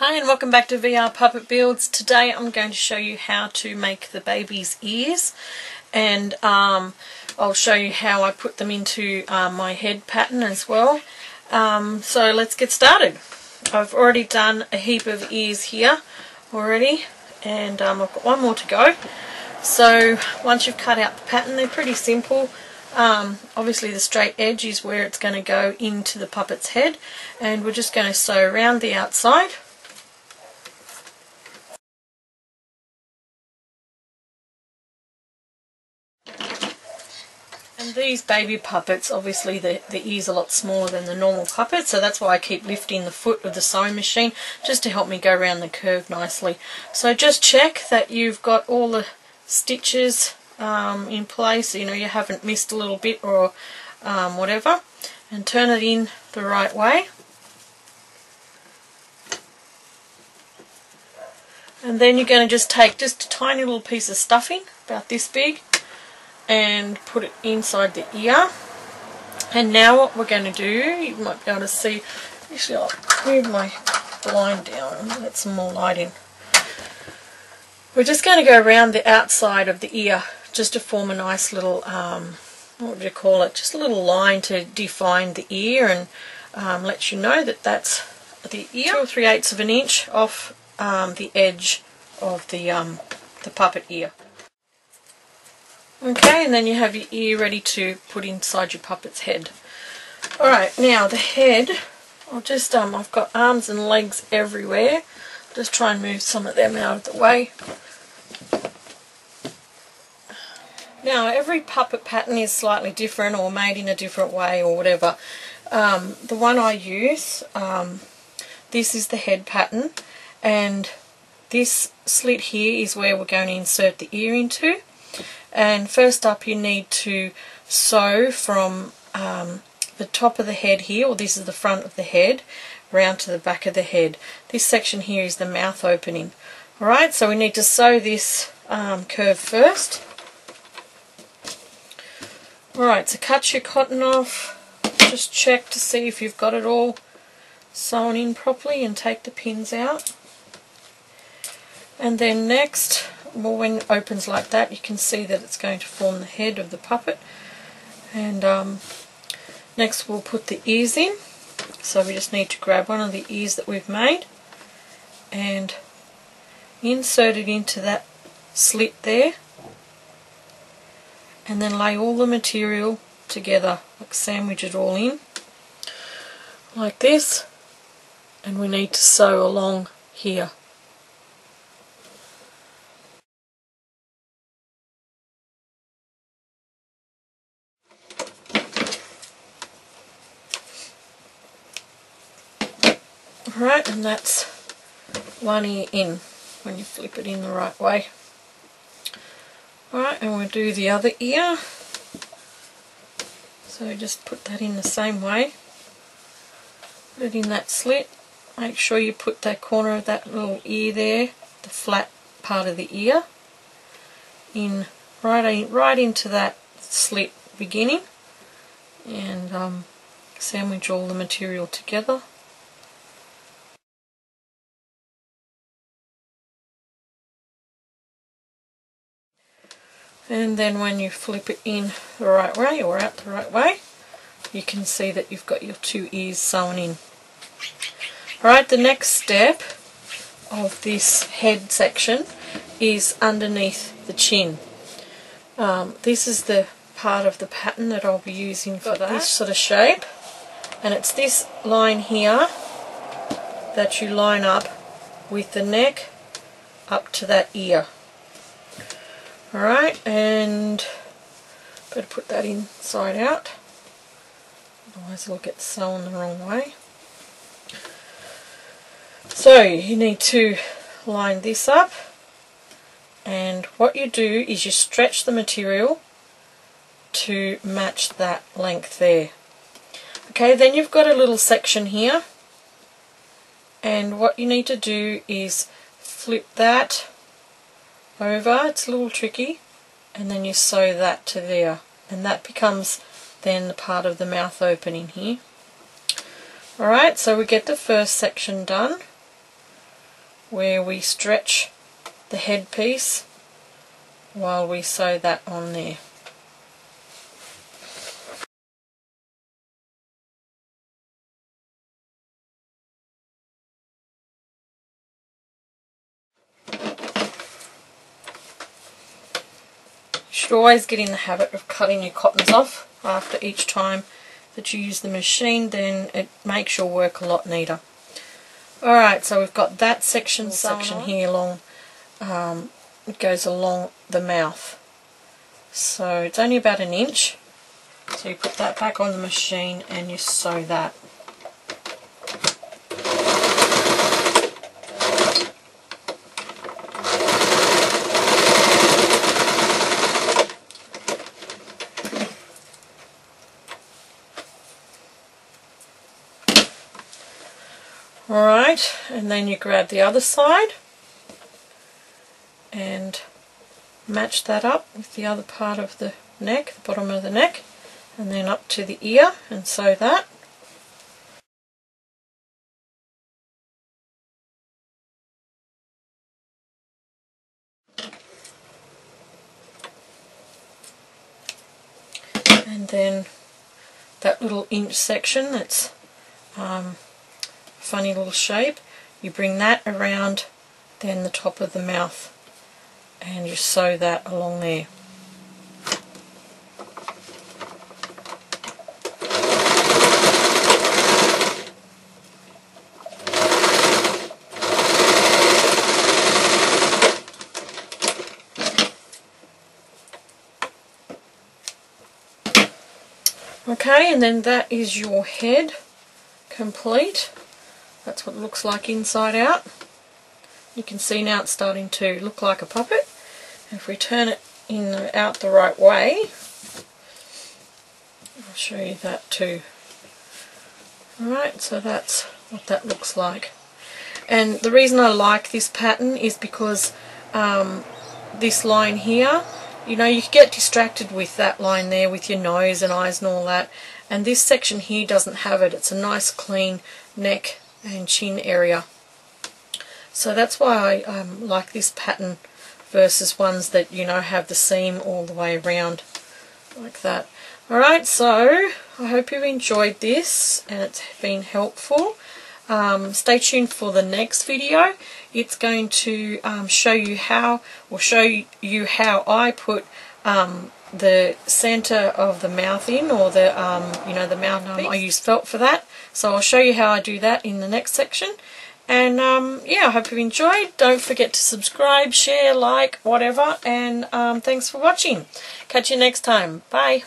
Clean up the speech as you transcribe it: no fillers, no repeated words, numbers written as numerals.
Hi and welcome back to VR Puppet Builds. Today I'm going to show you how to make the baby's ears, and I'll show you how I put them into my head pattern as well. So let's get started. I've already done a heap of ears here already, and I've got one more to go. So once you've cut out the pattern, they're pretty simple. Obviously the straight edge is where it's going to go into the puppet's head, and we're just going to sew around the outside. And these baby puppets, obviously the ears are a lot smaller than the normal puppet, so that's why I keep lifting the foot of the sewing machine just to help me go around the curve nicely. So just check that you've got all the stitches in place, you know, you haven't missed a little bit or whatever, and turn it in the right way. And then you're going to just take just a tiny little piece of stuffing, about this big, and put it inside the ear. And now what we're going to do, you might be able to see, actually I'll move my blind down and let some more light in. We're just going to go around the outside of the ear just to form a nice little, what would you call it, just a little line to define the ear and let you know that that's the ear. 2 3/8 of an inch off the edge of the puppet ear. Okay, and then you have your ear ready to put inside your puppet's head. Alright, now the head, I'll just, I've got arms and legs everywhere. Just try and move some of them out of the way. Now, every puppet pattern is slightly different or made in a different way or whatever. The one I use, this is the head pattern, and this slit here is where we're going to insert the ear into. And first up you need to sew from the top of the head here, or this is the front of the head, round to the back of the head. This section here is the mouth opening. Alright, so we need to sew this curve first. Alright, so cut your cotton off, just check to see if you've got it all sewn in properly and take the pins out. And then next, well, when it opens like that, you can see that it's going to form the head of the puppet. And next we'll put the ears in. So we just need to grab one of the ears that we've made and insert it into that slit there, and then lay all the material together, like sandwich it all in like this, and we need to sew along here. Alright, and that's one ear in when you flip it in the right way. Alright, and we'll do the other ear. So just put that in the same way. Put it in that slit. Make sure you put that corner of that little ear there, the flat part of the ear, in right into that slit beginning, and sandwich all the material together. And then when you flip it in the right way, or out the right way, you can see that you've got your 2 ears sewn in. Alright, the next step of this head section is underneath the chin. This is the part of the pattern that I'll be using for that. This sort of shape, and it's this line here that you line up with the neck up to that ear. Alright, and better put that inside out, otherwise it'll get sewn the wrong way. So you need to line this up, and what you do is you stretch the material to match that length there. Okay, then you've got a little section here, and what you need to do is flip that over, it's a little tricky, and then you sew that to there, and that becomes then the part of the mouth opening here. Alright, so we get the first section done. where we stretch the headpiece while we sew that on there. You should always get in the habit of cutting your cottons off after each time that you use the machine, then it makes your work a lot neater. Alright, so we've got that section here along, it goes along the mouth. So it's only about 1 inch. So you put that back on the machine and you sew that. Alright, and then you grab the other side and match that up with the other part of the neck, the bottom of the neck, and then up to the ear and sew that. And then that little inch section that's funny little shape, you bring that around then the top of the mouth and you sew that along there. Okay, and then that is your head complete. That's what it looks like inside out. You can see now it's starting to look like a puppet. If we turn it out the right way, I'll show you that too. Alright, so that's what that looks like. And the reason I like this pattern is because this line here, you know, you get distracted with that line there with your nose and eyes and all that, and this section here doesn't have it. It's a nice clean neck and chin area. So that's why I like this pattern versus ones that, you know, have the seam all the way around like that. Alright, so I hope you enjoyed this and it's been helpful. Stay tuned for the next video. It's going to show you how I put the center of the mouth in, or the you know, the mouth piece. I use felt for that, so I'll show you how I do that in the next section. And yeah, I hope you enjoyed. Don't forget to subscribe, share, like, whatever, and thanks for watching. Catch you next time. Bye.